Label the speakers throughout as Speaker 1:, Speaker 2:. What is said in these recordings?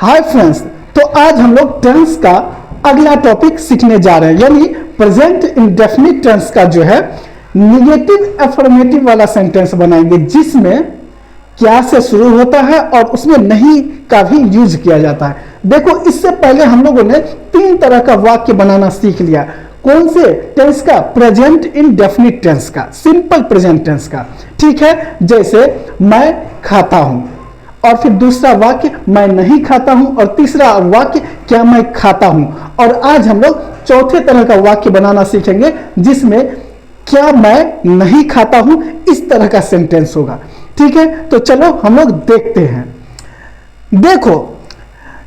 Speaker 1: Hi friends, तो आज हम लोग टेंस का अगला टॉपिक सीखने जा रहे हैं, यानी प्रेजेंट इंडेफिनिट टेंस का जो है निगेटिव अफर्मेटिव वाला सेंटेंस बनाएंगे, जिसमें क्या से शुरू होता है और उसमें नहीं का भी यूज किया जाता है। देखो, इससे पहले हम लोगों ने 3 तरह का वाक्य बनाना सीख लिया। कौन से टेंस का? प्रेजेंट इंडेफिनिट टेंस का, सिंपल प्रेजेंट टेंस का। ठीक है, जैसे मैं खाता हूं, और फिर दूसरा वाक्य मैं नहीं खाता हूं, और तीसरा वाक्य क्या मैं खाता हूं। और आज हम लोग चौथे तरह का वाक्य बनाना सीखेंगे, जिसमें क्या मैं नहीं खाता हूं, इस तरह का सेंटेंस होगा। ठीक है, तो चलो हम लोग देखते हैं। देखो,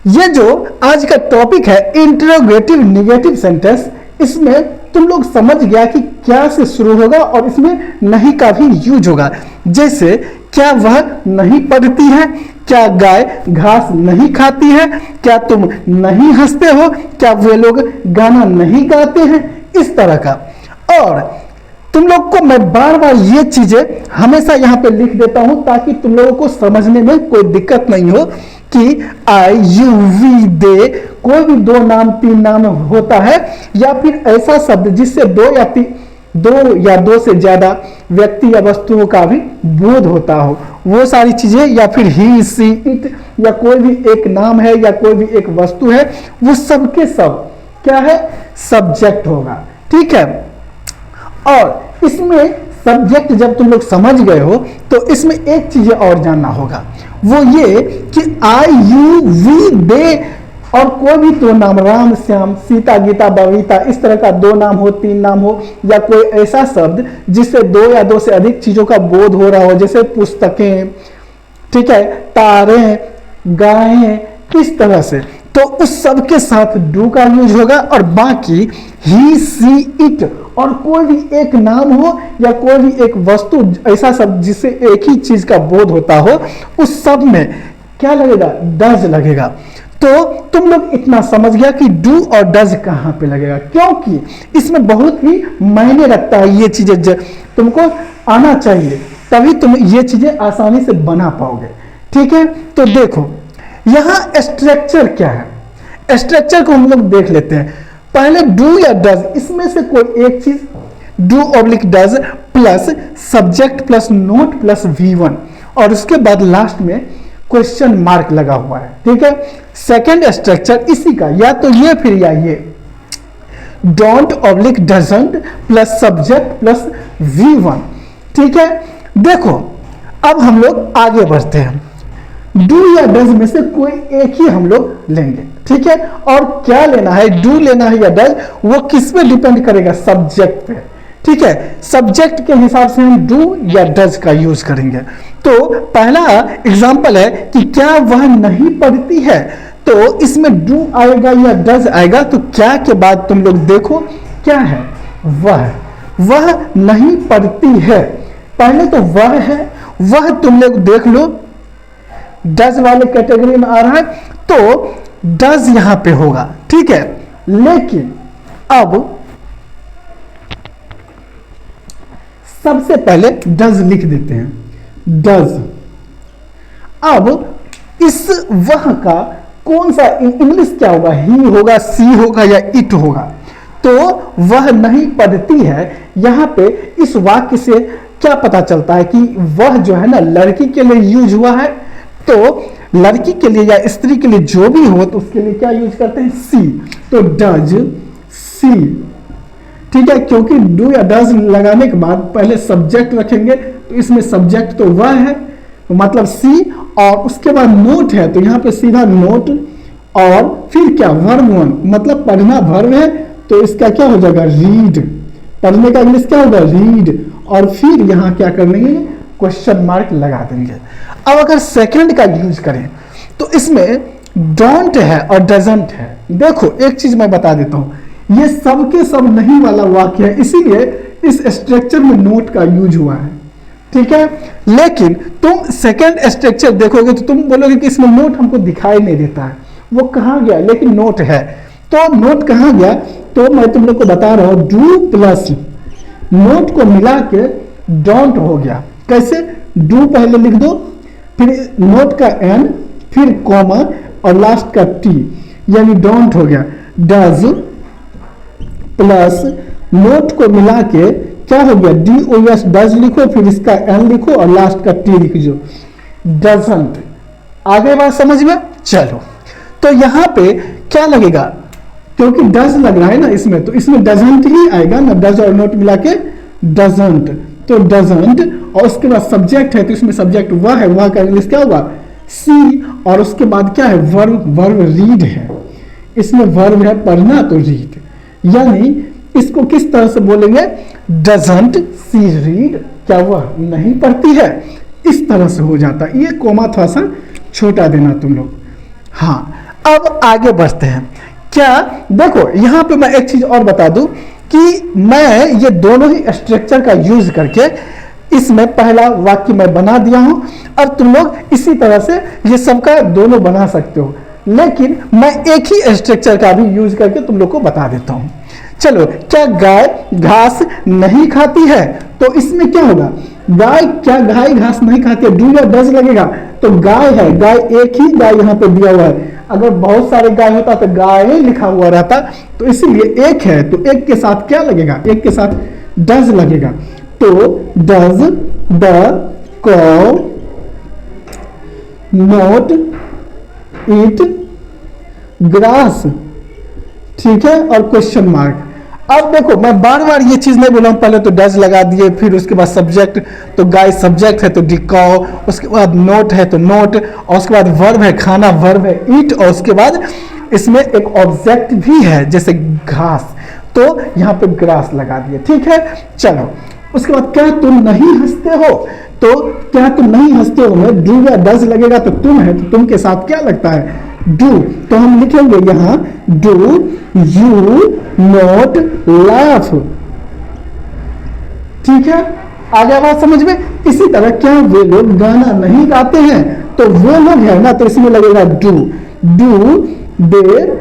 Speaker 1: ये जो आज का टॉपिक है इंटरोगेटिव निगेटिव सेंटेंस, इसमें तुम लोग समझ गया कि क्या से शुरू होगा और इसमें नहीं का भी यूज होगा। जैसे क्या वह नहीं पढ़ती है, क्या गाय घास नहीं खाती है, क्या तुम नहीं हंसते हो, क्या वे लोग गाना नहीं गाते हैं, इस तरह का। और तुम लोग को मैं बार बार ये चीजें हमेशा यहाँ पे लिख देता हूं, ताकि तुम लोगों को समझने में कोई दिक्कत नहीं हो कि आई यू वी दे, कोई भी 2 नाम 3 नाम होता है, या फिर ऐसा शब्द जिससे 2 या 2 से ज्यादा व्यक्ति या वस्तुओं का भी बोध होता हो, वो सारी चीजें, या फिर ही सी इट, या कोई भी एक नाम है या कोई भी एक वस्तु है, वो सब के सब क्या है? सब्जेक्ट होगा। ठीक है, और इसमें सब्जेक्ट जब तुम लोग समझ गए हो, तो इसमें एक चीज और जानना होगा, वो ये कि आई यू वी दे, और कोई भी 2 नाम, राम श्याम सीता गीता बबीता, इस तरह का 2 नाम हो 3 नाम हो, या कोई ऐसा शब्द जिससे 2 या 2 से अधिक चीजों का बोध हो रहा हो, जैसे पुस्तकें, ठीक है, तारे, गायें, इस तरह से, तो उस सब के साथ डू का यूज होगा। और बाकी ही सी इट, और कोई भी एक नाम हो या कोई भी एक वस्तु, ऐसा शब्द जिससे एक ही चीज का बोध होता हो, उस सब में क्या लगेगा? डज लगेगा। तो तुम लोग इतना समझ गया कि डू और डज कहां पे लगेगा, क्योंकि इसमें बहुत ही मायने रखता है। ये चीजें तुमको आना चाहिए, तभी तुम ये चीजें आसानी से बना पाओगे। ठीक है, तो देखो यहां स्ट्रक्चर क्या है, स्ट्रक्चर को हम लोग देख लेते हैं। पहले डू या डज, इसमें से कोई एक चीज, do oblique does plus subject plus note plus V1, और उसके बाद लास्ट में क्वेश्चन मार्क लगा हुआ है। ठीक है, सेकेंड स्ट्रक्चर इसी का, या तो ये फिर या ये, don't oblique doesn't plus subject plus V1। ठीक है, देखो अब हम लोग आगे बढ़ते हैं। डू या डज में से कोई एक ही हम लोग लेंगे। ठीक है, और क्या लेना है, डू लेना है या डज, वो किस पे डिपेंड करेगा? सब्जेक्ट पे। ठीक है, सब्जेक्ट के हिसाब से हम डू या डज का यूज करेंगे। तो पहला एग्जांपल है कि क्या वह नहीं पढ़ती है, तो इसमें डू आएगा या डज आएगा। तो क्या के बाद तुम लोग देखो क्या है, वह नहीं पढ़ती है। पहले तो वह है, वह तुम लोग देख लो डज वाले कैटेगरी में आ रहा है, तो डज यहां पे होगा। ठीक है, लेकिन अब सबसे पहले डज लिख देते हैं, डज। अब इस वह का कौन सा इंग्लिश क्या होगा? ही होगा, सी होगा या इट होगा? तो वह नहीं पढ़ती है, यहां पे इस वाक्य से क्या पता चलता है कि वह जो है ना लड़की के लिए यूज हुआ है। तो लड़की के लिए या स्त्री के लिए जो भी हो, तो उसके लिए क्या यूज करते हैं? सी। तो डज सी। ठीक है, क्योंकि डू या डज लगाने के बाद पहले सब्जेक्ट रखेंगे, तो इसमें सब्जेक्ट तो वह है, मतलब सी, और उसके बाद नोट है, तो यहाँ पे सीधा नोट, और फिर क्या? वर्ब 1, मतलब पढ़ना वर्ब है, तो इसका क्या हो जाएगा? रीड। पढ़ने का इंग्लिश क्या होगा? रीड। और फिर यहाँ क्या कर लेंगे? क्वेश्चन मार्क लगा देंगे। अब अगर सेकंड का यूज करें, तो इसमें डोंट है और डजंट है। देखो एक चीज मैं बता देता हूं, ये सब के सब नहीं वाला वाक्य है, इसीलिए इस स्ट्रक्चर में नोट का यूज हुआ है। ठीक है, लेकिन तुम सेकंड स्ट्रक्चर देखोगे तो तुम बोलोगे कि इसमें नोट हमको दिखाई नहीं देता है, वो कहाँ गया? लेकिन नोट है। तो नोट कहाँ गया? तो मैं तुम लोग को बता रहा हूं, डू प्लस नोट को मिला के डोंट हो गया। कैसे? डू पहले लिख दो, फिर नोट का एन, फिर कॉमा, और लास्ट का टी यानी डोंट हो गया। डज प्लस नोट को मिला के क्या हो गया, DOS डज लिखो, फिर इसका एन लिखो और लास्ट का टी लिख दो, डजंट। आगे बात समझ में? चलो तो यहां पे क्या लगेगा, क्योंकि डज लग रहा है ना इसमें, तो इसमें डजंट ही आएगा ना, डज और नोट मिला के डजंट, तो डजंट। और उसके बाद सब्जेक्ट है तो इसमें सब्जेक्ट वह है, वह का इंग्लिश क्या होगा, सी। और उसके बाद क्या है, वर्ब, वर्ब रीड है, इसमें वर्ब है पढ़ना तो रीड, यानी इसको किस तरह से बोलेंगे, डजंट सी रीड, क्या वह नहीं पढ़ती है, इस तरह से हो जाता है। ये कोमा थोड़ा सा छोटा देना तुम लोग। हाँ अब आगे बढ़ते हैं। क्या देखो यहां पे मैं एक चीज और बता दूं कि मैं ये दोनों ही स्ट्रक्चर का यूज करके इसमें पहला वाक्य मैं बना दिया हूं, और तुम लोग इसी तरह से ये सबका दोनों बना सकते हो, लेकिन मैं एक ही स्ट्रक्चर का भी यूज करके तुम लोग को बता देता हूं। चलो, क्या गाय घास नहीं खाती है, तो इसमें क्या होगा, गाय, क्या गाय घास नहीं खाती है, डू या डज लगेगा, तो गाय है, गाय एक ही गाय यहाँ पे दिया हुआ है, अगर बहुत सारे गाय होता तो गाय लिखा हुआ रहता, तो इसीलिए एक है, तो एक के साथ क्या लगेगा, एक के साथ डज लगेगा, तो डज द कॉ नॉट ईट ग्रास, ठीक है, और क्वेश्चन मार्क। अब देखो मैं बार बार ये चीज नहीं बोला हूं, पहले तो डज लगा दिए, फिर उसके बाद सब्जेक्ट, तो गाय सब्जेक्ट है तो डिकॉ, उसके बाद नोट है तो नोट, और उसके बाद वर्ब है खाना, वर्ब है ईट, और उसके बाद इसमें एक ऑब्जेक्ट भी है जैसे घास, तो यहाँ पे ग्रास लगा दिए, ठीक है। चलो उसके बाद क्या तुम नहीं हंसते हो, तो क्या तुम नहीं हंसते हो में डू या डज लगेगा, तो तुम है तो तुम के साथ क्या लगता है, डू, तो हम लिखेंगे यहां डू यू नॉट लाफ, ठीक है। आगे बात समझ में? इसी तरह क्या वे लोग गाना नहीं गाते हैं, तो वो लोग है ना, तो इसमें लगेगा डू, डू दे,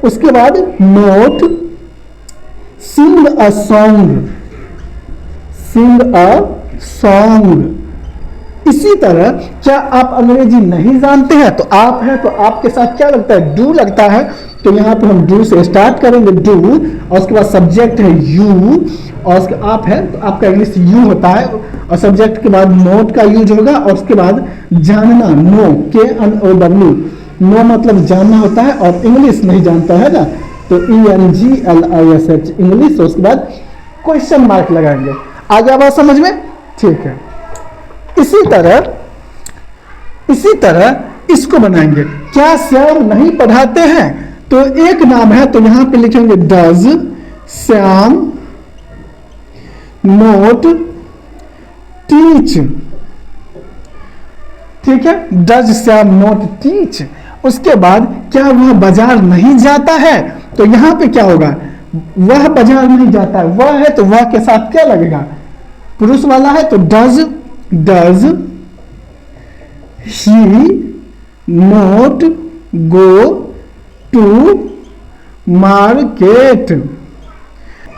Speaker 1: उसके बाद not sing a song, sing a song. इसी तरह क्या आप अंग्रेजी नहीं जानते हैं, तो आप है तो आपके साथ क्या लगता है, डू लगता है, तो यहाँ पे हम डू से स्टार्ट करेंगे, डू, और उसके बाद सब्जेक्ट है यू, और उसके आप है तो आपका इंग्लिश यू होता है, और सब्जेक्ट के बाद नोट का यूज होगा, और उसके बाद जानना, नो, KNOW, नो मतलब जानना होता है, और इंग्लिश नहीं जानता है ना, तो ENGLISH इंग्लिश, उसके बाद क्वेश्चन मार्क लगाएंगे। आगे बात समझ में? ठीक है। इसी तरह इसको बनाएंगे, क्या श्याम नहीं पढ़ाते हैं, तो एक नाम है तो यहां पे लिखेंगे डज श्याम नोट टीच, ठीक है, डज श्याम नोट टीच। उसके बाद क्या वह बाजार नहीं जाता है, तो यहां पे क्या होगा, वह बाजार नहीं जाता है, वह है तो वह के साथ क्या लगेगा, पुरुष वाला है तो does he not go to market,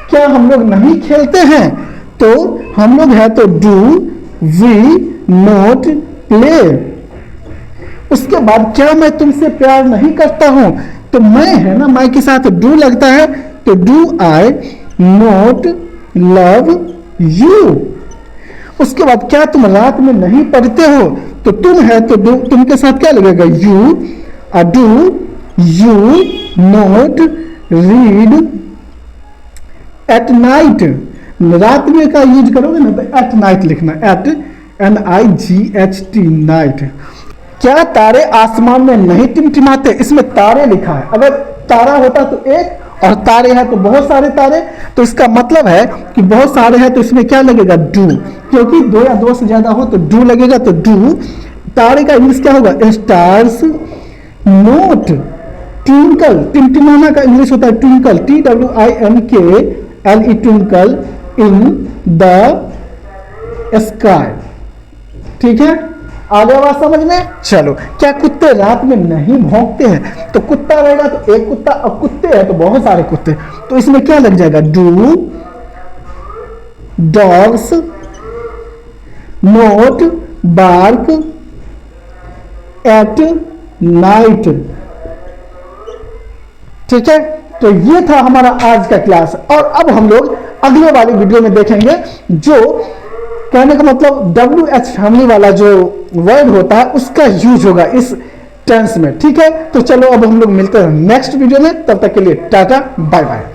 Speaker 1: क्या हम लोग नहीं खेलते हैं, तो हम लोग है तो डू वी नॉट प्ले। उसके बाद क्या मैं तुमसे प्यार नहीं करता हूं, तो मैं है ना, मैं के साथ डू लगता है, तो do I not love you. उसके बाद क्या तुम रात में नहीं पढ़ते हो, तो तुम है तो तुम के साथ क्या लगेगा, you, do you not read at night, रात में का यूज करोगे ना तो एट नाइट लिखना, एट NIGHT नाइट। क्या तारे आसमान में नहीं टिमटिमाते, इसमें तारे लिखा है, अगर तारा होता तो एक, और तारे हैं तो बहुत सारे तारे, तो इसका मतलब है कि बहुत सारे हैं तो इसमें क्या लगेगा, डू, क्योंकि दो या दो से ज्यादा हो तो डू लगेगा, तो डू। तारे का इंग्लिश क्या होगा, स्टार्स नोट ट्विंकल, टिमटिमाना का इंग्लिश होता है twinkle, TWINKLE twinkle in the sky, ठीक है। आगे बात समझ में? चलो, क्या कुत्ते रात में नहीं भौंकते हैं, तो कुत्ता रहेगा तो एक कुत्ता, और कुत्ते हैं तो बहुत सारे कुत्ते, तो इसमें क्या लग जाएगा, do dogs not bark at night. ठीक है, तो ये था हमारा आज का क्लास। और अब हम लोग अगले वाली वीडियो में देखेंगे, जो कहने का मतलब WH फैमिली वाला जो वर्ड होता है उसका यूज होगा इस टेंस में। ठीक है, तो चलो अब हम लोग मिलते हैं नेक्स्ट वीडियो में, तब तक के लिए टाटा बाय बाय।